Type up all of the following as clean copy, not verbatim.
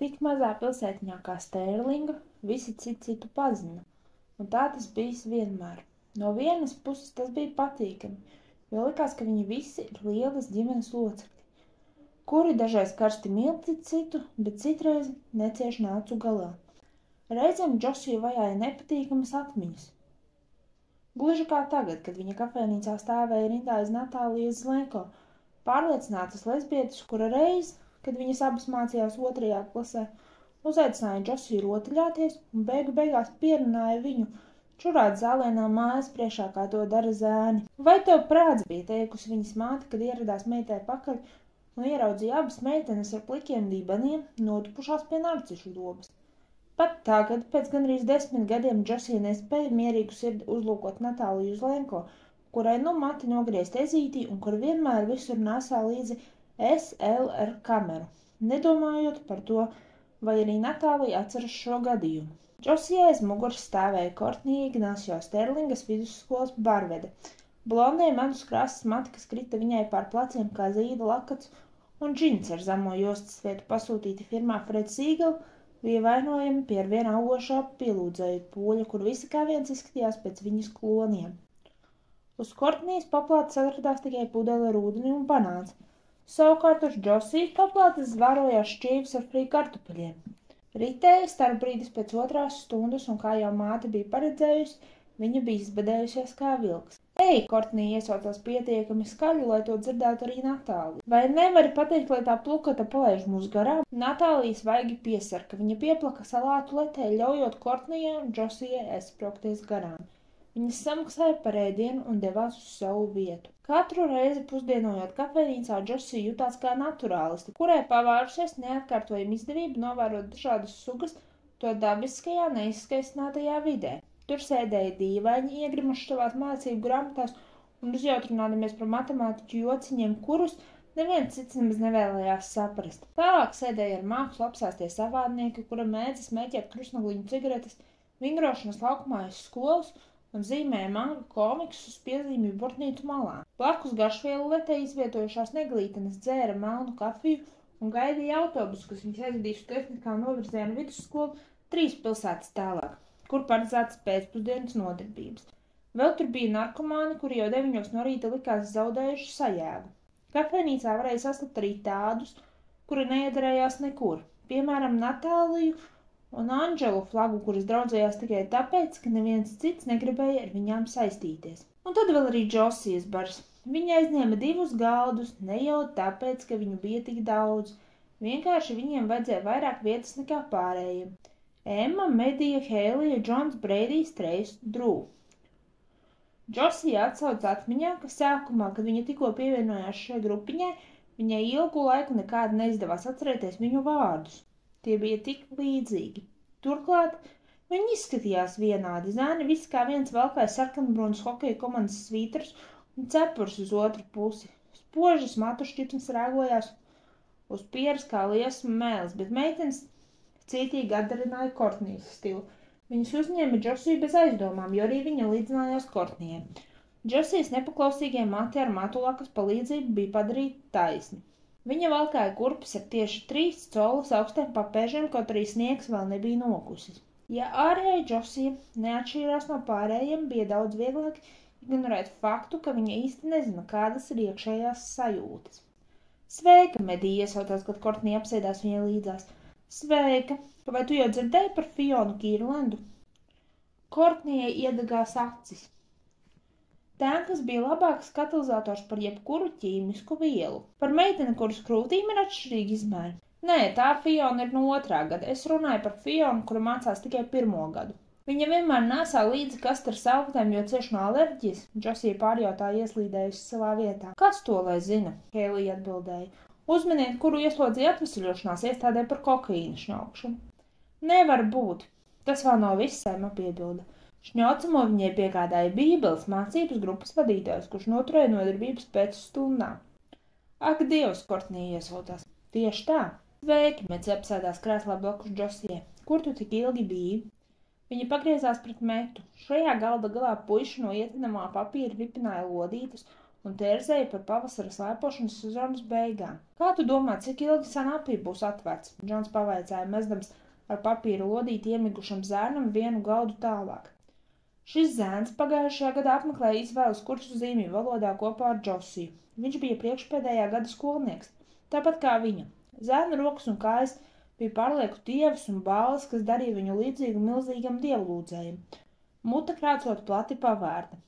Tik mazā pilsētiņā kā Sterlinga visi citu pazina, un tā tas bijis vienmēr. No vienas puses tas bija patīkami, jo likās, ka viņi visi ir lielas ģimenes locekļi, kuri dažreiz karsti mīl citu, bet citreiz necieš nācu galā. Reizēm Džosiju vajāja nepatīkamas atmiņas. Gluži kā tagad, kad viņa kafejnīcā stāvēja rindā aiz Natālijas Zlenko, pārliecinātas lesbietes, kura reiz, kad viņas abas mācījās 2. klasē, uzaicināja Džosiju rotaļāties un beigās pierunāja viņu čurāt zālēnā mājas priekšā, kā to dara zēni. Vai tev prāts bija teikusi viņas māte, kad ieradās meitai pakaļ un ieraudzīja abas meitenes ar plikiem dībeniem notupušās pie narcišu dobas? Pat tagad, pēc gandrīz 10 gadiem, Džosija nespēja mierīgu sirdi uzlūkot Natāliju Zlenko, kurai nu mati nogriezt ezītī un kur vienmēr visur nesā līdzi SLR kameru, nedomājot par to, vai arī Natālija atceras šo gadījumu. Džosijai aiz muguras stāvēja Kortnija Ignacio Sterlingas vidusskolas barvede. Blondie medus krāsas mati, kas krita viņai pār pleciem kā zīda lakats, un džins ar zemo jostas vietu pasūtīti firmā Fred Siegel, bija vainojami pie ar vien augošā pielūdzēju pūļa, kur visi kā viens izskatījās pēc viņas kloniem. Uz Kortnijas paplātes atradās tikai pudele ar ūdeni un banāns. Savukārt uz Džosijas paplātes zvārojās šķīvis ar frī kartupeļiem. Ritēja starpbrīdis pēc 2. stundas, un kā jau māte bija paredzējusi, viņa bija izbadējusies kā vilks. Ei, Kortnija iesaucās pietiekami skaļi, lai to dzirdētu arī Natālija. Vai nevari pateikt, lai tā plukata palaiž mūs garām? Natālija svaigi piesar, ka viņa pieplaka salātu letē, ļaujot Kortnijai un Džosijai aizspraukties garām. Viņas samaksāja par ēdienu un devās uz savu vietu. Katru reizi pusdienojot kafejnīcā, Džosija jutās kā naturāliste, kurai pavārusies neatkārtojama izdevība novērot dažādas sugas to dabiskajā, neizskaistinātajā vidē. Tur sēdēja dīvaini, iegrimuši savās mācību grāmatās un uzjautrinādamies par matemātiķu jociņiem, kurus neviens cits nemaz nevēlējās saprast. Tālāk sēdēja ar mākslu apsēstie savādnieki, kura mēdza smēķēt krustnagliņu cigaretes, vingrošanas laukumā aiz skolas un zīmēja manga komiksus uz piezīmju burtnītu malā. Blakus garšvielu letē izvietojušās neglītenes dzēra melnu kafiju un gaidīja autobusu, kas viņas aizvedīs uz tehniskā novirziena vidusskolu 3 pilsētas tālāk, kur paredzētas pēcpusdienas nodarbības. Vēl tur bija narkomāni, kuri jau 9 no rīta likās zaudējuši sajēgu. Kafejnīcā varēja sastapt arī tādus, kuri neiedarējās nekur, piemēram, Natāliju un Anželu Flagu, kuras draudzējās tikai tāpēc, ka neviens cits negribēja ar viņām saistīties. Un tad vēl arī Džosijas bars. Viņa aizņēma 2 galdus, ne jau tāpēc, ka viņu bija tik daudz, vienkārši viņiem vajadzēja vairāk vietas nekā pārējiem. Emma, Medija, Hēlija, Džons, Breidijs, Trejs, Drū. Džosija atsauca atmiņā, ka sākumā, kad viņa tikko pievienojās šai grupiņai, viņai ilgu laiku nekādi neizdevās atcerēties viņu vārdus. Tie bija tik līdzīgi. Turklāt viņi izskatījās vienādi. Zēni visi kā viens valkāja sarkanbrūnas hokeja komandas svītrus un cepurus uz otru pusi. Spožas matu šķipnes rēgojās uz pieras kā liesma mēlis, bet meitenes cītīgi atdarināja Kortnijas stilu. Viņas uzņēma Džosiju bez aizdomām, jo arī viņa līdzinājās Kortnijai. Džosijas nepaklausīgie mati ar matulakas palīdzību bija padarīti taisni. Viņa valkāja kurpes ar tieši 3 colas augstiem papēžiem, kaut arī sniegs vēl nebija nokusis. Ja ārēji Džosija neatšķīrās no pārējiem, bija daudz vieglāk ignorēt faktu, ka viņa īsti nezina, kādas ir iekšējās sajūtas. Sveika, Medija iesaucās, kad Kortnija apsēdās viņai līdzās. Sveika, vai tu jau dzirdēji par Fionu Kirlandu? Kortnijai iedegās acis. Tēnkas bija labāks katalizators par jebkuru ķīmisku vielu. Par meiteni, kuras krūtīm ir atšķirīgi izmēri. Nē, tā Fiona ir no 2. gada. Es runāju par Fionu, kura mācās tikai 1. gadu. Viņa vienmēr nesā līdzi kastu ar salvetēm, jo cieš no alerģijas. Džosija pārjautāja ieslīdējusi savā vietā. Kas to lai zina? Hēlija atbildēja. Uzminiet, kuru ieslodzīja atvesaļošanās iestādē par kokaīna šņaukšanu. Nevar būt. Tas vēl nav viss, Emma piebilda. Šņaucamo viņai piegādāja Bībeles mācības grupas vadītājs, kurš noturēja nodarbības pēc stundām. Ak, Dievs, Kortnija iesaucās. Tieši tā. Sveiki, Mece apsēdās krēslā blakus Džosijai. Kur tu tik ilgi biji? Viņa pagriezās pret Metu. Šajā galda galā puiši no ietinamā papīra ripināja lodītes un tērzēja par pavasara slēpošanas sezonas beigām. Kā tu domā, cik ilgi Sanapī būs atvērts? Džons pavaicāja, mezdams ar papīra lodīti iemigušam zēnam vienu galdu tālāk. Šis zēns pagājušajā gadā apmeklēja izvēles kursu zīmju valodā kopā ar Džosiju. Viņš bija priekšpēdējā gada skolnieks, tāpat kā viņa. Zēna rokas un kājas bija pārlieku tievas un bāles, kas darīja viņu līdzīgu milzīgam dievlūdzējam. Muta krācot plati pavērta.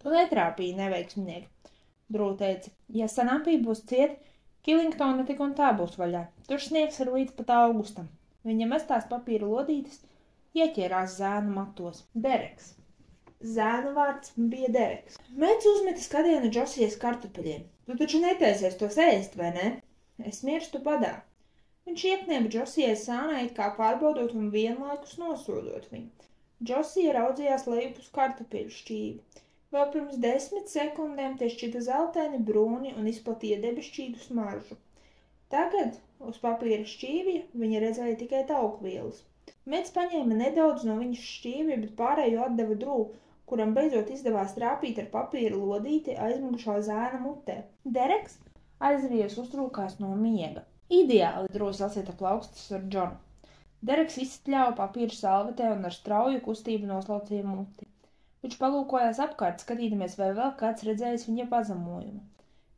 Tu netrāpīji, neveiksmnieki, Drū teica. Ja Sanapī būs ciet, Killingtona tik un tā būs vaļā. Tur sniegs ir līdz pat augustam. Viņa mestās papīra lodītes ieķērās zēna matos. Dereks. Zēna vārds bija Dereks. Mēdz uzmeta skatienu Džosijas kartupeļiem. Tu taču netaisies tos ēst, vai ne? Es mirstu badā. Viņš ieknieba Džosijai sānai kā pārbaudot un vienlaikus nosodot viņu. Džosija raudzījās lejup uz kartupeļu šķīvi. Vēl pirms 10 sekundēm tie šķita zeltaini brūni un izplatīja debesšķīdu smaržu. Tagad uz papīra šķīvja viņa redzēja tikai taukvielas. Mēdz paņēma nedaudz no viņas šķīvja, bet pārējo atdeva Drū, kuram beidzot izdevās trāpīt ar papīra lodīti aizmigušā zēna mutē. Dereks aizvies uztrūkās no miega. Ideāli, Drū sasieta plaukstas ar Džonu. Dereks izspļāva papīra salvetē un ar strauju kustību noslaucīja muti. Viņš palūkojās apkārt, skatīdamies, vai vēl kāds redzējis viņa pazemojumu.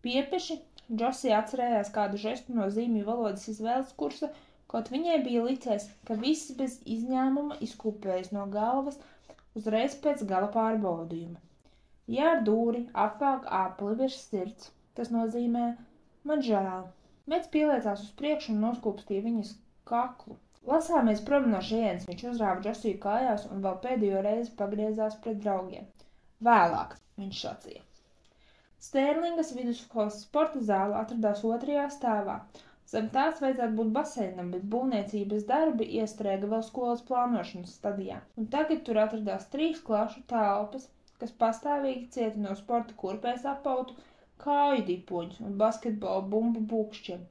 Piepeši Džosija atcerējās kādu žestu no zīmju valodas izvēles kursa, kaut viņai bija licies, ka viss bez izņēmuma izkūpējas no galvas uzreiz pēc gala pārbaudījuma. Ja ar dūri apvelk āpli virs sirds, tas nozīmē man žēl. Mēdz pieliecās uz priekšu un noskūpstīja viņas kaklu. Lasāmies prom no šejienes, viņš uzrāva Džosiju kājās un vēl pēdējo reizi pagriezās pret draugiem. Vēlāk, viņš sacīja. Stērlingas vidusskolas sporta zāle atradās 2. stāvā. Zem tās vajadzētu būt baseinam, bet būvniecības darbi iestrēga vēl skolas plānošanas stadijā. Un tagad tur atradās 3 klašu telpas, kas pastāvīgi cieta no sporta kurpēs apautu kāju dipoņus un basketbola bumbu būkšķiem.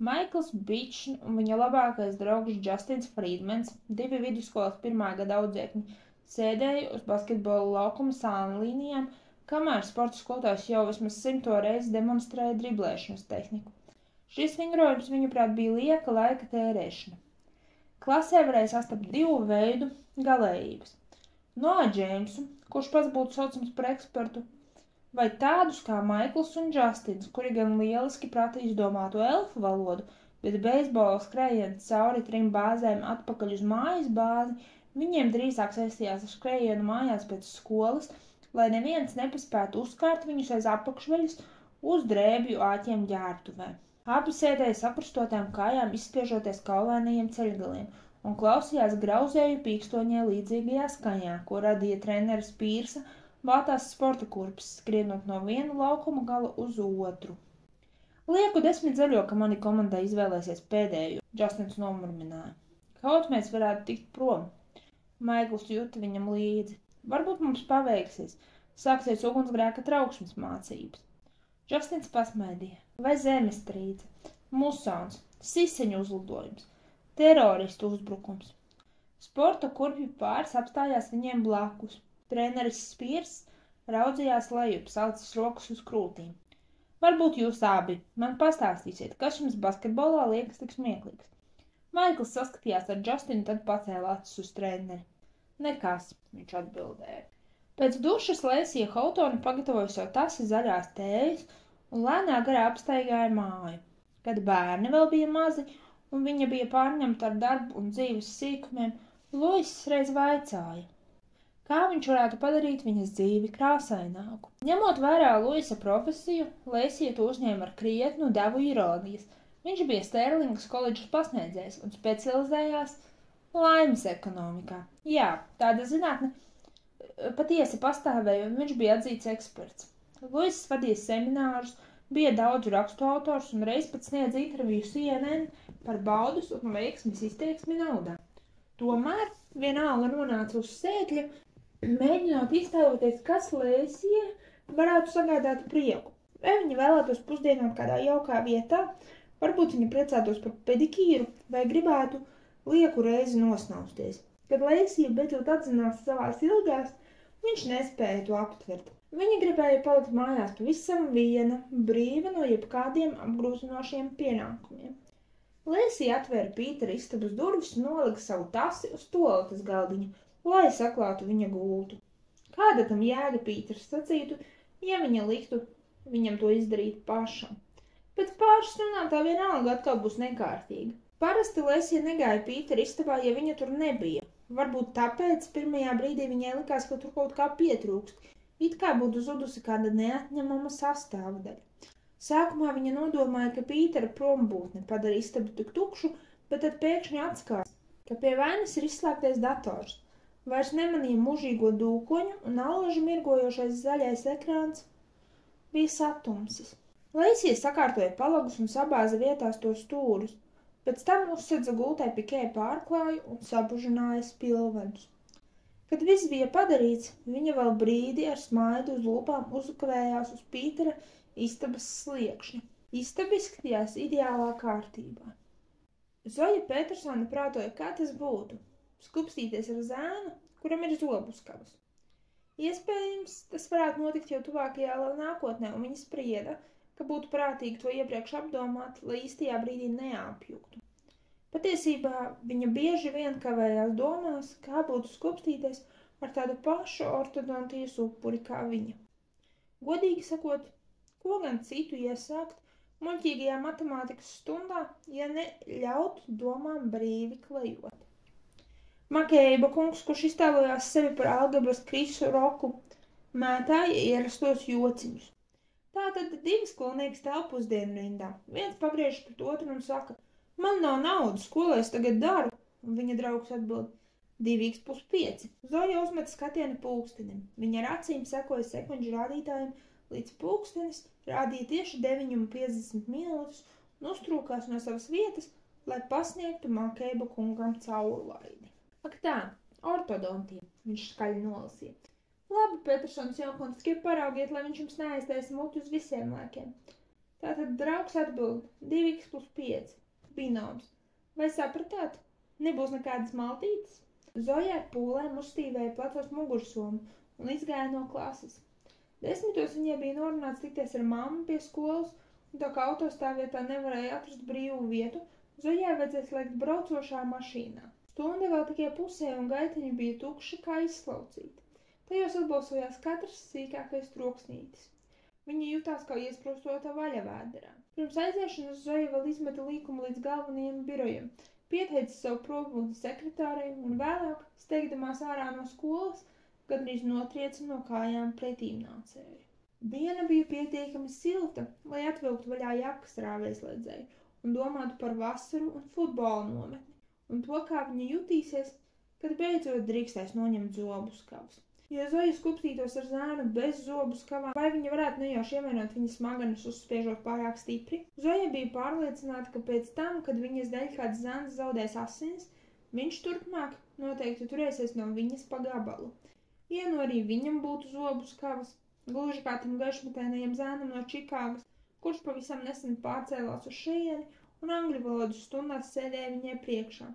Maikls Bičs un viņa labākais draugs Justins Friedmans, 2 vidusskolas 1. gada audzēkņi, sēdēja uz basketbola laukuma sānlīnijām, kamēr sporta skolotājs jau vismaz 100 reizi demonstrēja driblēšanas tehniku. Šis vingrojums, viņuprāt, bija lieka laika tērēšana. Klasē varēja sastapt 2 veidu galējības. Noah Džeimsu, kurš pats būtu saucams par ekspertu, vai tādus kā Maikls un Justins, kuri gan lieliski prata izdomāto elfu valodu, bet beisbola skrējiens cauri 3 bāzēm atpakaļ uz mājas bāzi, viņiem drīzāk saistījās ar skrējienu mājās pēc skolas, lai neviens nepaspētu uzkārt viņus aiz apakšveļas uz drēbju āķiem ģērbtuvē. Abi sēdēja sakrustotām kājām, izspiežoties kaulainajiem ceļgaliem, un klausījās grauzēju pīkstoņai līdzīgajā skaņā, ko radīja treneris Pīrsa, vātās sporta kurpes, skrienot no viena laukuma gala uz otru. Lieku 10 zaļo, ka mani komandai izvēlēsies pēdējo, Justins nomurmināja. Kaut mēs varētu tikt prom. Maikls juta viņam līdzi. Varbūt mums paveiksies. Sāksies ugunsgrēka trauksmes mācības. Justins pasmaidīja. Vai zemestrīce, musons, siseņu uzlidojums, teroristu uzbrukums. Sporta kurpju pāris apstājās viņiem blakus. Treneris Spīrs raudzījās lejup, salicis rokas uz krūtīm. Varbūt jūs abi man pastāstīsiet, kas jums basketbolā liekas tik smieklīgs. Maikls saskatījās ar Justinu, tad pacēla acis uz treneri. Nekas, viņš atbildēja. Pēc dušas Lēsija Hautona pagatavoja sev tasi zaļās tējas un lēnā garā apstaigāja māju. Kad bērni vēl bija mazi un viņa bija pārņemta ar darbu un dzīves sīkumiem, Luiss reiz vaicāja. Kā viņš varētu padarīt viņas dzīvi krāsaināku? Ņemot vērā Luisa profesiju, Lēsija to uzņēma ar krietnu devu ironijas. Viņš bija Stērlingas koledžas pasniedzējs un specializējās laimes ekonomikā. Jā, tāda zinātne patiesi pastāvēja, un viņš bija atzīts eksperts. Luiss vadīja seminārus, bija daudz rakstu autors un reiz pat sniedz interviju CNN par baudus un veiksmes izteiksmi naudā. Tomēr vienalga nonāca uz sēkļa, mēģinot iztēloties, kas Lēsijai varētu sagādāt prieku. Vai viņa vēlētos pusdienot kādā jaukā vietā, varbūt viņa priecātos par pedikīru vai gribētu lieku reizi nosnausties. Kad Lēsija beidzot atzinās savās ilgās, viņš nespēja to aptvert. Viņa gribēja palikt mājās pavisam viena, brīva no jebkādiem apgrūtinošiem pienākumiem. Lēsija atvēra Pītera istabas durvis un nolika savu tasi uz tualetes galdiņa, lai saklātu viņa gultu. Kāda tam jēga, Pīters sacītu, ja viņa liktu viņam to izdarīt pašam? Pēc pāris stundām tā vienalga atkal būs nekārtīga. Parasti Lēsija negāja Pītera istabā, ja viņa tur nebija. Varbūt tāpēc pirmajā brīdī viņai likās, ka tur kaut kā pietrūkst, it kā būtu zudusi kāda neatņemama sastāvdaļa. Sākumā viņa nodomāja, ka Pītera prombūtne padara istabu tik tukšu, bet tad pēkšņi atskās, ka pie vainas ir izslēgtais dators. Vairs nemanīja mužīgo dūkoņu un allaži mirgojošais zaļais ekrāns bija satumsis. Lēsija sakārtoja palagus un sabāza vietās to stūrus. Pēc tam uzsedza gultai pikē pārklāju un sabužināja spilvenus. Kad viss bija padarīts, viņa vēl brīdi ar smaidu uz lūpām uzkavējās uz Pītera istabas sliekšņa. Istaba izskatījās ideālā kārtībā. Zoja Petersone prātoja, kā tas būtu – skupstīties ar zēnu, kuram ir zobuskavas. Iespējams, tas varētu notikt jau tuvākajā nākotnē, un viņa sprieda, ka būtu prātīgi to iepriekš apdomāt, lai īstajā brīdī neapjuktu. Patiesībā viņa bieži vien kavējās domās, kā būtu skupstīties ar tādu pašu ortodontijas upuri kā viņa. Godīgi sakot, ko gan citu iesākt muļķīgajā matemātikas stundā, ja ne ļautu domām brīvi klejot. Makeiba kungs, kurš iztēlojās sevi par algebras Krisu Roku, mētāja ierastos jociņus. Tātad divi skolnieki stāv pusdienu rindā. Viens pagriežas pret otru un saka, man nav naudas, ko lai es tagad daru? Un viņa draugs atbild, 2x + 5. Zoja uzmet skatienu pulkstenim. Viņa ar acīm sekoja sekundžu rādītājiem, līdz pulkstenis rādīja tieši 9:50 minūtes un uztrūkās no savas vietas, lai pasniegtu Makeiba kungam caurlaidi. Ak tā, ortodontija, viņš skaļi nolasīja. Labi, Petersons jaukons, tikai paraugiet, lai viņš jums neaiztaisa muti uz visiem laikiem. Tātad draugs atbild 2x + 5. Binoms. Vai sapratāt? Nebūs nekādas maltītes? Zoja ar pūlēm uzstīvēja platos mugursomu un izgāja no klases. 10. viņai bija norunāts tikties ar mammu pie skolas, un tā kā autostāvvietā nevarēja atrast brīvu vietu, Zojai vajadzēs lekt braucošā mašīnā. Stunda vēl tikai pusē un gaitiņi bija tukši kā izslaucīti. Tajos atbalsojās katrs sīkākais troksnītis. Viņa jutās kā iesprostota vaļavēderā. Pirms aiziešanas Zoja vēl izmeta līkumu līdz galvenajiem birojiem, pieteica savu probūtni sekretārei un vēlāk, steigdamās ārā no skolas, gandrīz notrieca no kājām pretīmnācēju. Diena bija pietiekami silta, lai atvilktu vaļā jakas rāvēslēdzēju un domātu par vasaru un futbola nometni, un to, kā viņa jutīsies, kad beidzot drīkstēs noņemt zobuskavas. Ja Zoja skupstītos ar zēnu bez zobuskavām, vai viņa varētu nejauši ievainot viņas smaganus, uzspiežot pārāk stipri? Zoja bija pārliecināta, ka pēc tam, kad viņas dēļ kāds zēns zaudēs asinis, viņš turpmāk noteikti turēsies no viņas pa gabalu. Ja nu arī viņam būtu zobuskavas, gluži kā tam gaišmetainajam zēnam no Čikāgas, kurš pavisam nesen pārcēlās uz šejieni un angļu valodas stundās sēdēja viņai priekšā.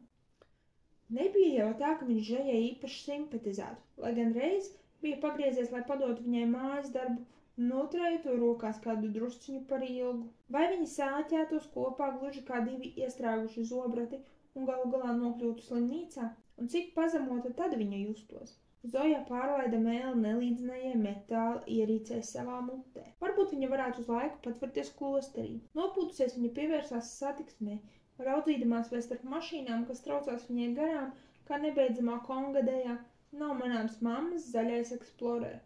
Nebija jau tā, ka viņš Zojai īpaši simpatizētu, lai gan reiz bija pagriezies, lai padotu viņai mājas darbu un noturēja to rokās kādu drusciņu par ilgu. Vai viņi sāķētos kopā gluži kā divi iestrēguši zobrati un galu galā nokļūtu slimnīcā, un cik pazemota tad viņa justos? Zoja pārlaida mēli nelīdzinējai metāla ierīcē savā mutē. Varbūt viņa varētu uz laiku patvērties klosterī. Nopūtusies viņa pievērsās satiksmē, raudzīdamās vai starp mašīnām, kas traucās viņai garām, kā nebeidzamā kongadējā, nav manāms mammas zaļais Explorer.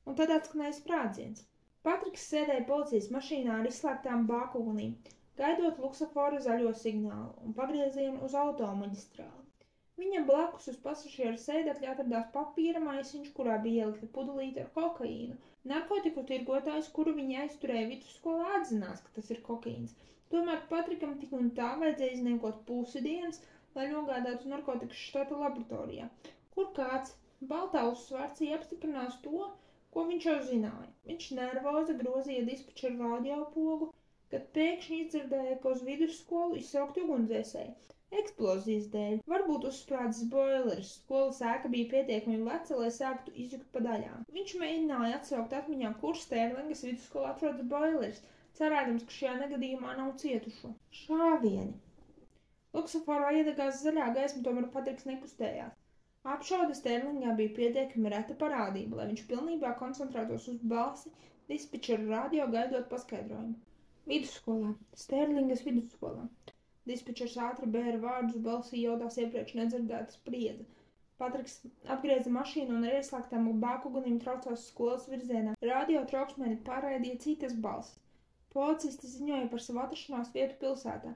Un tad atskanēja sprādziens. Patriks sēdēja policijas mašīnā ar izslēgtām bākulnīm, gaidot luksafora zaļo signālu un pagriezienu uz automaģistrāli. Viņam blakus uz pasažieru sēdekļa atradās papīra maisiņš, kurā bija ielikta pudelīte ar kokaīnu. Narkotiku tirgotājs, kuru viņa aizturēja vidusskolā, atzinās, ka tas ir kokaīns. Tomēr Patrikam tik un tā vajadzēja izniekot pusi dienas, lai nogādātu narkotikas štata laboratorijā, kur kāds baltā uzsvārcī apstiprinās to, ko viņš jau zināja. Viņš nervozi grozīja dispečeru radiopogu, kad pēkšņi izdzirdēja, ka uz vidusskolu izsaukt ugunsdzēsēju. Eksplozijas dēļ. Varbūt uzsprādzis boileris. Skolas ēka bija pietiekami veca, lai sāktu izjukt pa daļām. Viņš mēģināja atsaukt atmiņā, kur Sterlingas vidusskolā atrodas boileris, cerēdams, ka šajā negadījumā nav cietušo. Šāvieni. Luksusforā iedegās zaļā gaisma, tomēr Patriks nekustējās. Apšaude Sterlingā bija pietiekami reta parādība, lai viņš pilnībā koncentrētos uz balsi dispečera radio gaidot paskaidrojumu. Vidusskolā. Sterlingas vidusskolā. Dispečers ātri bēra vārdus, balsī jautās iepriekš nedzirdēta spriedze. Patriks apgrieza mašīnu un ar ieslēgtām bākugunim traucās skolas virzienā. Radio trauksmēni pārraidīja citas balsis. Policisti ziņoja par savu atrašanās vietu pilsētā.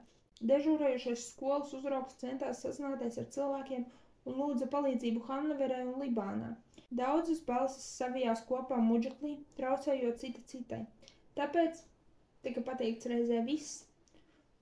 Dežūrējušais skolas uzraugs centās sazināties ar cilvēkiem un lūdza palīdzību Hannoverē un Libānā. Daudzas balsis savijās kopā muģeklī, traucējot cita citai. Tāpēc tika pateikts reizē viss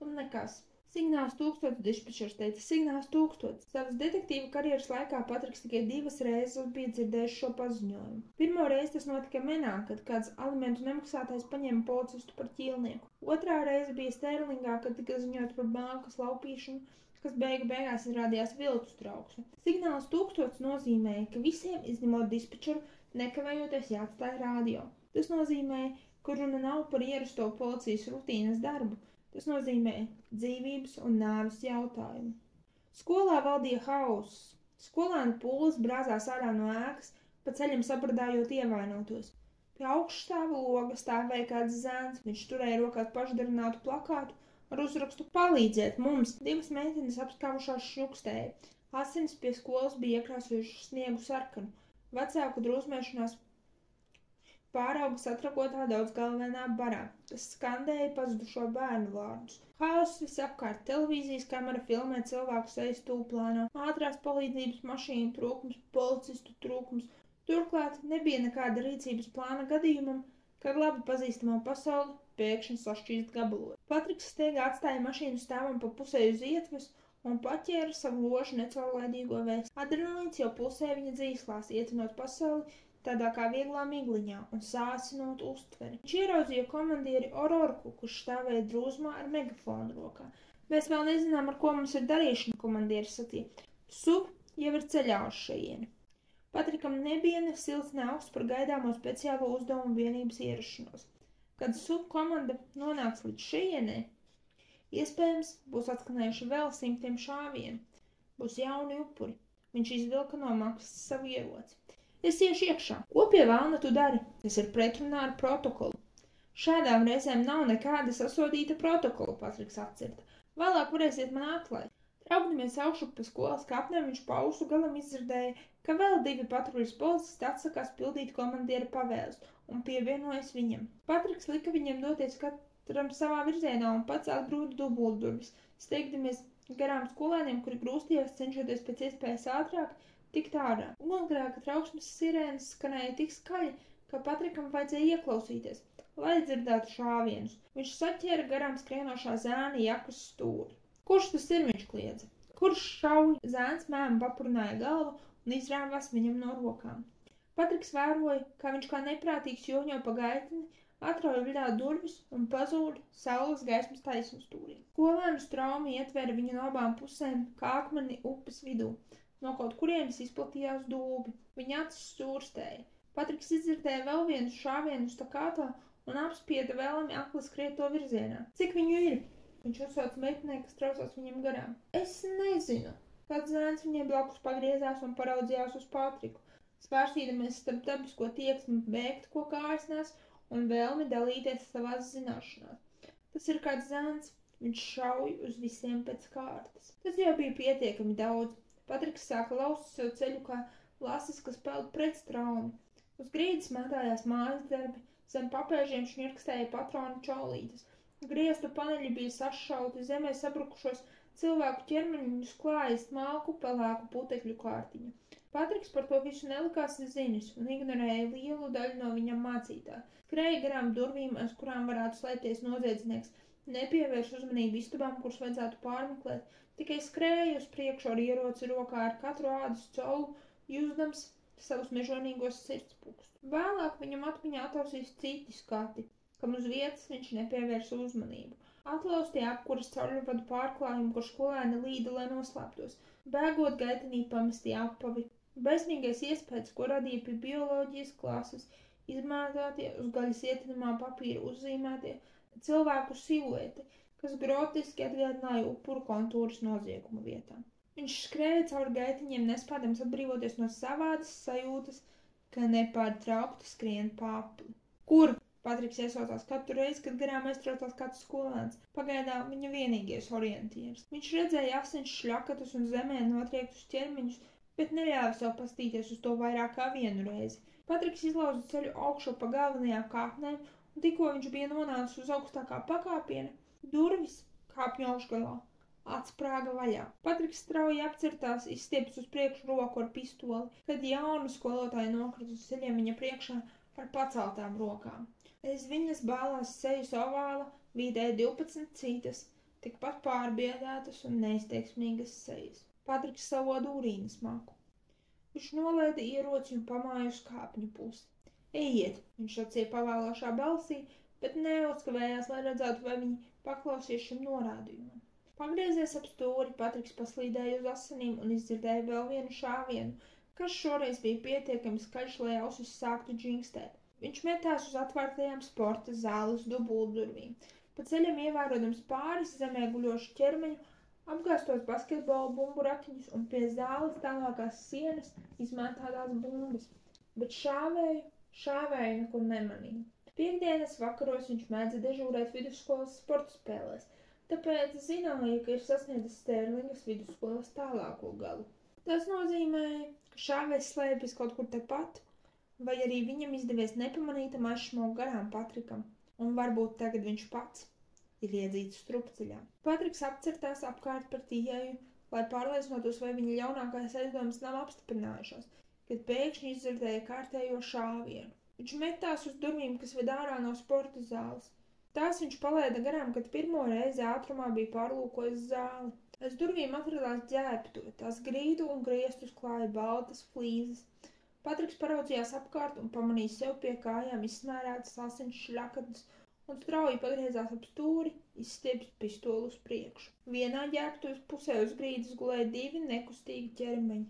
un nekas. Signāls 1000, dispečers teica, signāls 1000. Savas detektīva karjeras laikā Patriks tikai 2 reizes bija dzirdējis šo paziņojumu. Pirmo reizi tas notika Menā, kad kāds alimentu nemaksātais paņēma policistu par ķīlnieku. Otrā reize bija Sterlingā, kad tika ziņot par bankas laupīšanu, kas beigās izrādījās viltus trauksme. Signāls 1000 nozīmēja, ka visiem, izņemot dispečeru, nekavējoties jāatstāj radio. Tas nozīmēja, ka runa nav par ierasto policijas rutīnas darbu. Tas nozīmē dzīvības un nāves jautājumu. Skolā valdīja hauss. Skolēni pūles brāzās ārā no ēkas, pa ceļam sabradājot ievainotos. Pie augšstāva loga stāvēja kāds zēns, viņš turēja rokās pašdarinātu plakātu ar uzrakstu palīdziet mums. 2 meitenes apskāvušās šņukstēja. Asinis pie skolas bija iekrāsojušas sniegu sarkanu. Vecāku drūzmēšanās pārauga satrakotā daudzgalvainā barā, kas skandēja pazudušo bērnu vārdus. Haoss visapkārt, televīzijas kamera filmē cilvēku sejas tūplānā, ātrās palīdzības mašīnu trūkums, policistu trūkums. Turklāt nebija nekāda rīcības plāna gadījumam, kad labi pazīstamā pasauli pēkšņi sašķīst gabalos. Patriks steigā atstāja mašīnu stāvam pa pusē uz ietves un paķēra savu ložu necaurlaidīgo vēstu. Adrenalīns jau pulsē viņa dzīslās, ietinot pasauli tādā kā vieglā migliņā un sāsinot uztveri. Viņš ieraudzīja komandieri Ororku, kurš stāvēja drūzmā ar megafonu rokā. Mēs vēl nezinām, ar ko mums ir darīšana, komandieris sacīja. SUV jau ir ceļā uz šejieni. Patrikam nebija ne silts, ne augsts par gaidāmo speciālo uzdevumu vienības ierašanos. Kad SUV komanda nonāks līdz šejienē, iespējams būs atskanējuši vēl 100 šāvieni. Būs jauni upuri. Viņš izvilka no maksas savu ieroci. Es iešu iekšā. Ko pie vēlna tu dari? Tas ir pretrunā ar protokolu. Šādām reizēm nav nekāda sasodīta protokola, Patriks atcirta. Vēlāk varēsiet man atlaist. Traukdamies augšu pa skolas kapnēm, viņš pa ausu galam izdzirdēja, ka vēl 2 patruļas policisti atsakās pildīt komandiera pavēles un pievienojas viņam. Patriks lika viņiem doties katram savā virzienā un pats atgrūda dubultdurvis, steigdamies garām skolēniem, kuri grūstījās cenšoties pēc iespējas ātrāk tikt ārā. Ugunsgrēka trauksmes sirēnas skanēja tik skaļi, ka Patrikam vajadzēja ieklausīties, lai dzirdētu šāvienus. Viņš saķēra garām skrienošā zēna jakas stūri. Kurš tas ir, viņš kliedza? Kurš šauj? Zēns mēma papurināja galvu un izrāvās viņam no rokām. Patriks vēroja, kā viņš kā neprātīgs joņo pa gaiteni, atrauja viļā durvis un pazūda saules gaismas taisnstūrī. Skolēnu straumi ietvera viņu no abām pusēm kā akmeni upes vidū. No kaut kurienes izplatījās dūbi. Viņa acis stūrstēja. Patriks izdzirdēja vēl vienu šāvienu stakātā un apspieda vēlami akli skriet to virzienā. Cik viņu ir? Viņš uzsauca meitenei, kas traucās viņam garām. Es nezinu. Kāds zēns viņai blakus pagriezās un paraudzījās uz Patriku, svārstīdamies starp dabisko tieksmi bēgt, ko kājas nes, un vēlmi dalīties savās zināšanās. Tas ir kāds zēns. Viņš šauj uz visiem pēc kārtas. Tas jau bija pietiekami daudz. Patriks sāka laust sev ceļu kā lasis, kas peld pret straumi. Uz grīdas mētājās mājas darbi, zem papēžiem šņirkstēja patronu čaulītes. Griestu paneļi bija sašauti, zemē sabrukušos cilvēku ķermeņus klāja smalku pelēku putekļu kārtiņu. Patriks par to visu nelikās zinis un ignorēja lielu daļu no viņam mācītā. Skrēja garām durvīm, aiz kurām varētu slēpties noziedznieks. Nepievērš uzmanību istabām, kuras vajadzētu pārmeklēt, tikai skrēja uz priekšu ar ieroci rokā ar katru ādas colu, jūzdams savus mežonīgos sirdspūkstus. Vēlāk viņam atmiņā atausīs citi skati, kam uz vietas viņš nepievērsa uzmanību. Atlaustie apkuras caurvadu pārklājumu, kur skolēni līda, lai noslēptos. Bēgot gaitenī pamestie apavi. Bezmīgais iespējas, ko radīja pie bioloģijas klases, izmētātie uz gaļas ietinamā papīra uzzīmētie cilvēku silueti, kas groteski atgādināja upuru kontūrus nozieguma vietām. Viņš skrēja cauri gaitiņiem, nespēdams atbrīvoties no savādas sajūtas, ka nepārtraukti skrien papli. Kur? Patriks iesaucās katru reizi, kad garām aiztraucās kāds skolēns. Pagaidām viņa vienīgais orientieris. Viņš redzēja asins šļakatus un zemē notriektus ķermeņus, bet neļāva sev pastīties uz to vairāk kā vienu reizi. Patriks izlauza ceļu augšu pa galvenajām kāpnēm, un tikko viņš bija nonācis uz augstākā pakāpiena, durvis kāpņu augšgalā atsprāga vaļā. Patriks strauji apcirtās, izstieps uz priekšu roku ar pistoli, kad jauna skolotāja nokrita uz ceļiem viņa priekšā ar paceltām rokām. Aiz viņas bālās sejas ovāla vidēji 12 citas, tikpat pārbiedētas un neizteiksmīgas sejas. Patriks savoda urīnas maku. Viņš nolaida ieroci un pamāja uz kāpņu pusi. Ejiet, viņš sacīja pavēlošā balsī, bet neuzkavējās, lai redzētu, vai viņi paklausies šim norādījumam. Pagriezies ap stūri, Patriks paslīdēja uz asinīm un izdzirdēja vēl vienu šāvienu, kas šoreiz bija pietiekami skaļš, lai ausis sāktu džingstēt. Viņš metās uz atvērtajām sporta zāles dubultdurvīm. Pa ceļam ievērojams pāris zemē guļošu ķermeņu, apgāstos basketbola bumbu ratiņus un pie zāles tālākās sienas izmētātās bumbas, bet šāvēju nekur nemanīja. Piektdienas vakaros viņš mēdza dežūrēt vidusskolas sporta spēlēs, tāpēc zināja, ka ir sasniedzis Stērlingas vidusskolas tālāko galu. Tas nozīmēja, ka šāvējs slēpjas kaut kur tepat, vai arī viņam izdevies nepamanītam aizšmaukt garām Patrikam, un varbūt tagad viņš pats ir iedzīts strupceļā. Patriks apcertās apkārt par Tijēju, lai pārliecinotos, vai viņa ļaunākais aizdomas nav apstiprinājušās, kad pēkšņi izdzirdēja kārtējo šāvienu. Viņš metās uz durvīm, kas ved ārā no sporta zāles. Tās viņš palaida garām, kad pirmo reizi ātrumā bija pārlūkojis zāli. Aiz durvīm atradās ģērbtuve, tās grīdu un griestus klāja baltas flīzes. Patriks paraudzījās apkārt un pamanīja sev pie kājām izsmērētas asins šļakatas un strauji pagriezās ap stūri, izstiepst pistoli uz priekšu. Vienā ģērbtuves pusē uz grīdas gulēja 2 nekustīgi ķermeņi.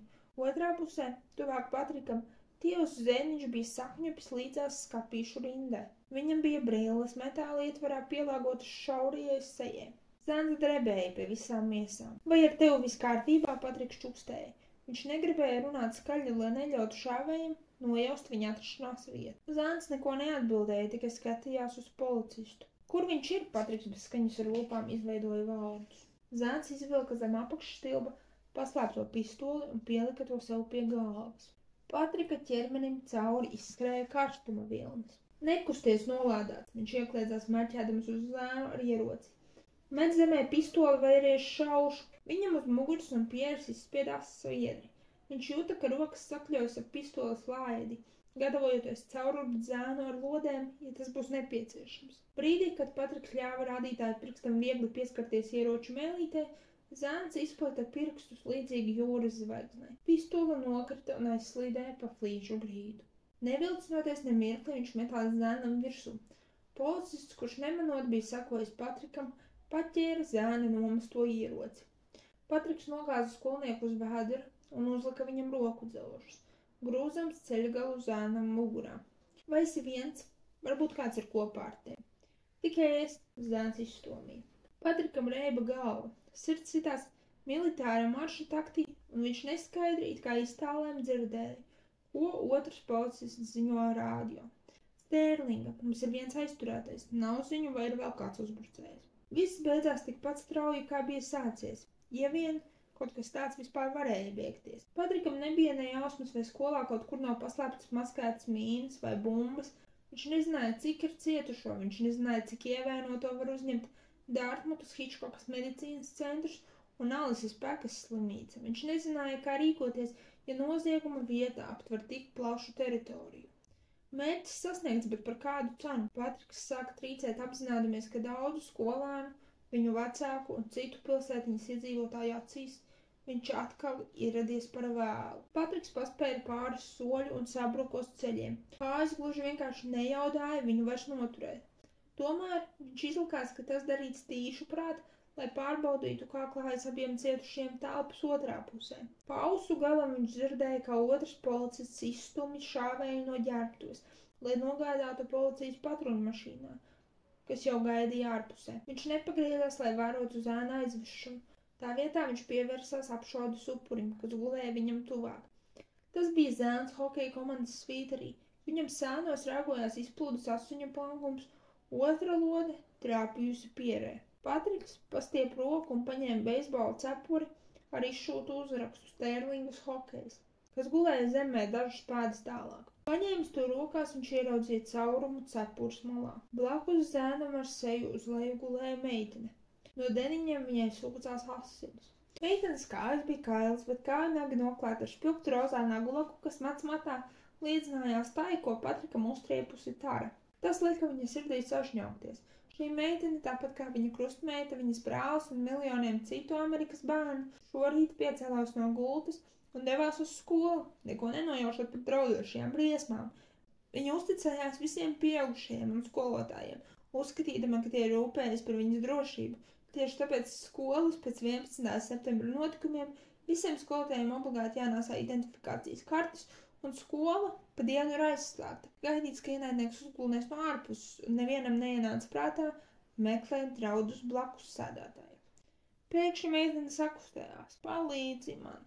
Otrā pusē, tuvāk Patrikam, tievs zēniņš bija sakņupis līdzās skapīšu rindai. Viņam bija brilles metāla ietvarā pielāgotas šaurajai sejai. Zēns drebēja pie visām miesām. Vai ar tevi viss kārtībā, Patriks čukstēja? Viņš negribēja runāt skaļi, lai neļautu šāvējiem nojaust viņa atrašanās vietu. Zēns neko neatbildēja, tikai skatījās uz policistu. Kur viņš ir? Patriks bez skaņas ar lūpām izveidoja vārdus. Zēns izvilka zem apakšstilba paslēpto pistoli un pielika to sev pie galvas. Patrika ķermenim cauri izskrēja karstuma vilnis. Nekusties nolādāts, viņš iekliedzās mērķēdams uz zēnu ar ieroci. Met zemē pistoli vai arī šaušu. Viņam uz muguras un pieres izspiedās sviedri. Viņš jūta, ka rokas sakļojas ap pistoles laidi, gatavojoties caururbt zēnu ar lodēm, ja tas būs nepieciešams. Brīdī, kad Patriks ļāva rādītāju pirkstam viegli pieskarties ieroču mēlītē, zēns izplata pirkstus līdzīgi jūras zvaigznei. Pistola nokrita un aizslīdēja pa flīžu grīdu. Nevilcinoties nemirkli, viņš metās zēnam virsū. Policists, kurš nemanot bija sakojis Patrikam, paķēra zēna nomesto ieroci. Patriks nogāza skolnieku uz vēdera un uzlika viņam roku dzelžus, grūzams ceļgalu zēnam mugurā. Vai esi viens? Varbūt kāds ir kopā ar tevi. Tikai es, zēns izstomīja. Patrikam reiba galva, sirds sitās militāra marša taktī, un viņš neskaidri it kā iztālēm dzirdēja, ko otrs policists ziņo rādio. Stērlinga, mums ir viens aizturētais, nav ziņu, vai ir vēl kāds uzbrucējs. Viss beidzās tikpat strauji, kā bija sācies, ja vien kaut kas tāds vispār varēja beigties. Patrikam nebija ne jausmas, vai skolā kaut kur nav paslēptas maskētas mīnas vai bumbas. Viņš nezināja, cik ir cietušo, viņš nezināja, cik ievainoto var uzņemt Dārtmutas Hičkokas medicīnas centrs un Alises Pekas slimnīca. Viņš nezināja, kā rīkoties, ja nozieguma vieta aptver tik plašu teritoriju. Mērķis sasniegts, bet par kādu cenu. Patriks sāka trīcēt apzinādamies, ka daudzu skolēnu, viņu vecāku un citu pilsētiņas iedzīvotāju acīs viņš atkal ieradies par vēlu. Patriks paspēja pāris soļu un sabruka uz ceļiem. Kājas gluži vienkārši nejaudāja viņu vairs noturēt. Tomēr viņš izlikās, ka tas darīts tīšuprāt, lai pārbaudītu, kā klājas abiem cietušiem telpas otrā pusē. Pa ausu galam viņš dzirdēja, kā otrs policists izstumj šāvēju no ģērbtuves, lai nogādātu policijas patruņmašīnā, kas jau gaidīja ārpusē. Viņš nepagriezās, lai vērotu zēna aizvešanu. Tā vietā viņš pievērsās apšaudes upurim, kas gulēja viņam tuvāk. Tas bija zēns hokeja komandas svīterī. Viņam sēnos rāgojās izplūdus asuņu plankums, otra lode trāpījusi pierē. Patriks pastiep roku un paņēma beisbola cepuri ar izšūtu uzrakstu Sterlingas hokejs, kas gulēja zemē dažus pēdas tālāk. Paņēmis to rokās, viņš ieraudzīja caurumu cepures malā. Blakus zēnam ar seju uz leju gulēja meitene. No deniņiem viņai sūcās asinis. Meitenes kājas bija kailas, bet kāju nagi noklāta ar špilgtu rozā nagulaku, kas matā līdzinājās tai, ko Patrikam uztriepusi Tara. Tas lika viņa sirdī sašņaukties. Šī meitene, tāpat kā viņa krustmeita, viņas brālis un miljoniem citu Amerikas bērnu, šorīt piecēlās no gultas un devās uz skolu, neko nenojaušot par draudošajām briesmām. Viņa uzticējās visiem pieaugušajiem un skolotājiem, uzskatījama, ka tie rūpējas par viņas drošību. Tieši tāpēc skolas pēc 11. septembra notikumiem visiem skolotājiem obligāti jānāsā identifikācijas kartes, un skola pa dienu ir aizslēgta. Gaidīts, ka ienaidnieks uzplūnēs no ārpuses, un nevienam neienāca prātā meklēt draudus blakus sēdētājiem. Pēkšņi meitene sakustējās. Palīdzi man!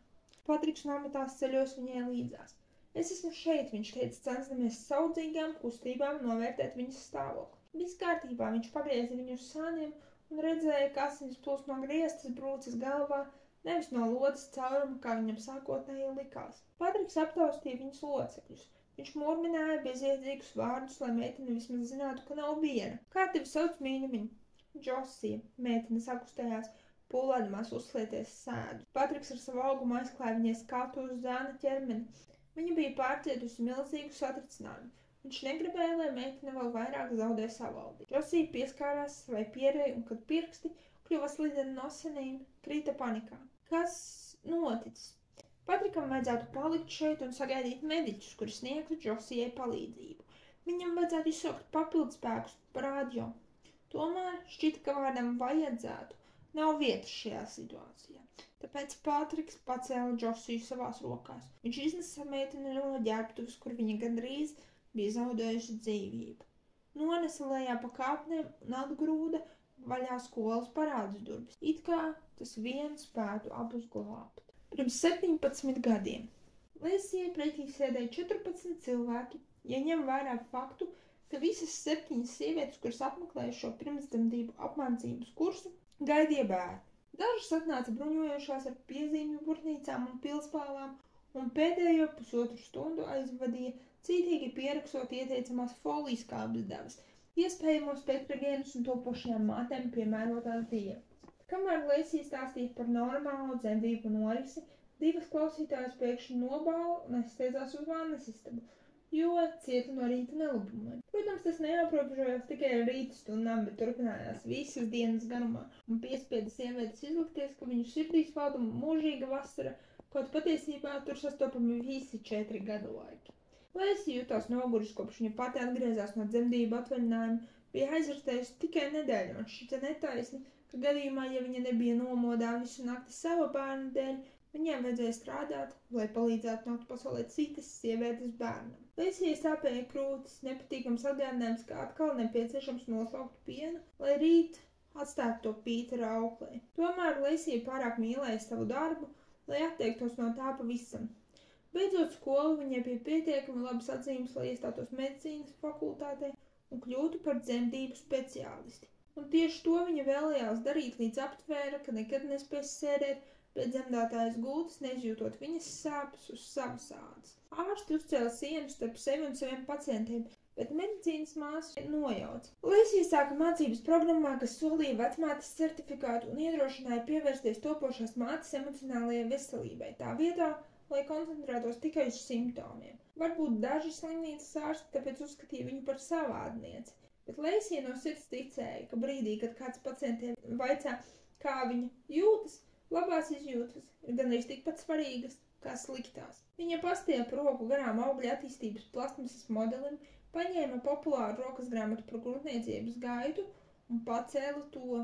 Patriks nometās ceļos viņai līdzās. Es esmu šeit, viņš teica, censdamies saudzīgām kustībām novērtēt viņas stāvokli. Viss kārtībā, viņš pagrieza viņu uz sāniem un redzēja, ka asinis plūst no griestas brūces galvā, nevis no lodes cauruma, kā viņam sākotnēji likās. Patriks aptaustīja viņas locekļus. Viņš murmināja bezjēdzīgus vārdus, lai meitene vismaz zinātu, ka nav viena. Kā tevi sauc, mīļumiņ? Džosija, meitene sakustējās, pūlēdamās uzslieties sēdu. Patriks ar savu augumu aizklāja viņai skatu uz zēna ķermeni. Viņa bija pārcietusi milzīgu satricinājumu. Viņš negribēja, lai meitene vēl vairāk zaudē savaldību. Džosija pieskārās savai pierei, un kad pirksti kļuva slideni no asinīm, krita panikā. Kas noticis? Patrikam vajadzētu palikt šeit un sagaidīt mediķus, kuri sniegtu Džosijai palīdzību. Viņam vajadzētu izsaukt papildspēkus pa radio. Tomēr šķita, ka vārdam vajadzētu nav vietas šajā situācijā. Tāpēc Patriks pacēla Džosiju savās rokās. Viņš iznesa meiteni no ģērbtuves, kur viņa gandrīz bija zaudējuši dzīvību. Nonesa lejā pa kāpnēm un atgrūda vaļā skolas parādas durvis. It kā tas viens spētu abus glābt. Pirms 17 gadiem Lēsijai pretī sēdēja 14 cilvēki, ja ņem vērā faktu, ka visas 7 sievietes, kuras apmeklēja šo pirmsdzemdību apmācības kursu, gaidīja bērnu. Dažas atnāca bruņojošās ar piezīmju burtnīcām un pilspālām, un pēdējo pusotru stundu aizvadīja cītīgi pierakstot ieteicamās folijas kābas devas, iespējamo spektragēnus un topošajām mātēm piemērotās dievas. Kamēr Lēsija stāstīja par normālu dzemdību norisi, divas klausītājas pēkšņi nobāla un aizsteidzās uz vannas istabu, jo cieta no rīta nelabumiem. Protams, tas neaprobežojās tikai ar rīta stundām, bet turpinājās visas dienas garumā un piespieda sievietes izlikties, ka viņu sirdīs valda mūžīga vasara, kaut patiesībā tur sastopami visi 4 gadu laiki. Lēsija jutās noguris, kopš viņa pati atgriezās no dzemdību atvaļinājuma, bija aizvērtējusi tikai nedēļu un šķita netaisni, ka gadījumā, ja viņa nebija nomodā visu nakti sava bērna dēļ, viņiem vajadzēja strādāt, lai palīdzētu nākt pasaulē citas sievietes bērnam. Lēsijai sāpēja krūtis, nepatīkams atgādinājums, ka atkal nepieciešams noslaukt pienu, lai rīt atstātu to Pītera auklē. Tomēr Lēsija pārāk mīlēja savu darbu, lai atteiktos no tā pavisam. Beidzot skolu viņai bija pietiekami labas atzīmes, lai iestātos medicīnas fakultātē un kļūtu par dzemdību speciālisti. Un tieši to viņa vēlējās darīt, līdz aptvēra, ka nekad nespēs sēdēt pie dzemdētājas gultas, neizjūtot viņas sāpes uz savas ādas. Ārsti uzcēla sienu starp sevi un saviem pacientiem, bet medicīnas māsa nojauca. Lēsija sāka mācības programmā, kas solīja vecmātes certifikātu un iedrošināja pievērsties topošās mātes emocionālajai veselībai, tā vietā, lai koncentrētos tikai uz simptomiem. Varbūt daži slimnīcas ārsti tāpēc uzskatīja viņu par savādnieci, bet Lēsija no sirds ticēja, ka brīdī, kad kāds pacientiem vaicā, kā viņa jūtas, labās izjūtas ir gandrīz tikpat svarīgas kā sliktās. Viņa pastiep roku garām augļa attīstības plasmasas modelim, paņēma populāru rokas grāmatu par grūtniecības gaitu un pacēla to.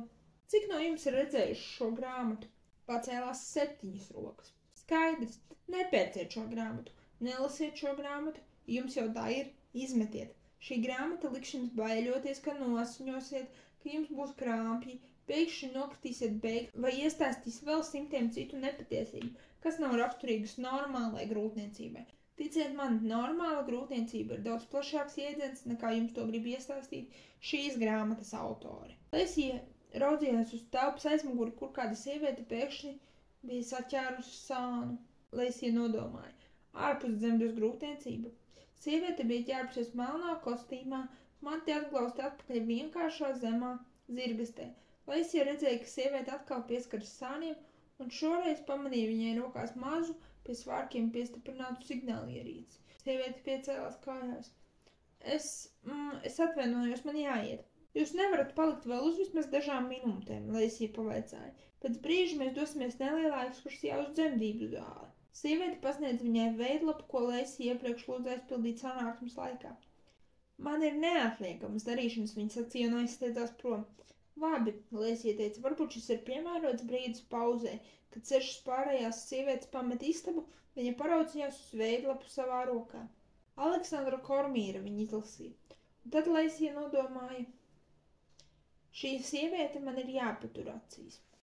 Cik no jums ir redzējuši šo grāmatu? Pacēlās 7 rokas. Skaidrs, nepērciet šo grāmatu, nelasiet šo grāmatu, jums jau tā ir, izmetiet. Šī grāmata liks jums baiļoties, ka nosņosiet, ka jums būs krāpji, pēkšņi nokritīsiet vai iestāstīs vēl 100 citu nepatiesību, kas nav raksturīgas normālai grūtniecībai. Ticiet man, normāla grūtniecība ir daudz plašāks jēdziens, nekā jums to grib iestāstīt šīs grāmatas autori. Lēsija raudzījās uz telpas aizmuguri, kur kāda sieviete pēkšņi bija saķērusi sānu. Lēsija nodomāja, ārpus dzemdes grūtniecība. Sieviete bija ķērpusies melnā kostīmā, mati atglausti atpakaļ vienkāršā zemā zirgastē. Lēsija redzēja, ka sieviete atkal pieskaras sāniem, un šoreiz pamanīja viņai rokās mazu, pie svārkiem piestiprinātu signālierīci. Sieviete piecēlās kājās. Es atvainojos, man jāiet. Jūs nevarat palikt vēl uz vismaz dažām minūtēm, Lēsija pavaicāja. Pēc brīža mēs dosimies nelielā ekskursijā uz dzemdību zāli. Sieviete pasniedz viņai veidlapu, ko Lēsija iepriekš lūdza aizpildīt sanāksmes laikā. Man ir neatliekamas darīšanas, viņa sacīja un aizsteidzās prom. Labi, Lēsija teica, varbūt šis ir piemērots brīdis pauzē, kad 6 pārējās sievietes pamet istabu, viņa paraudzījās uz veidlapu savā rokā. Aleksandra Kormīra viņa izlasīja, un tad Lēsija nodomāja, šī sieviete man ir jāpatur acīs.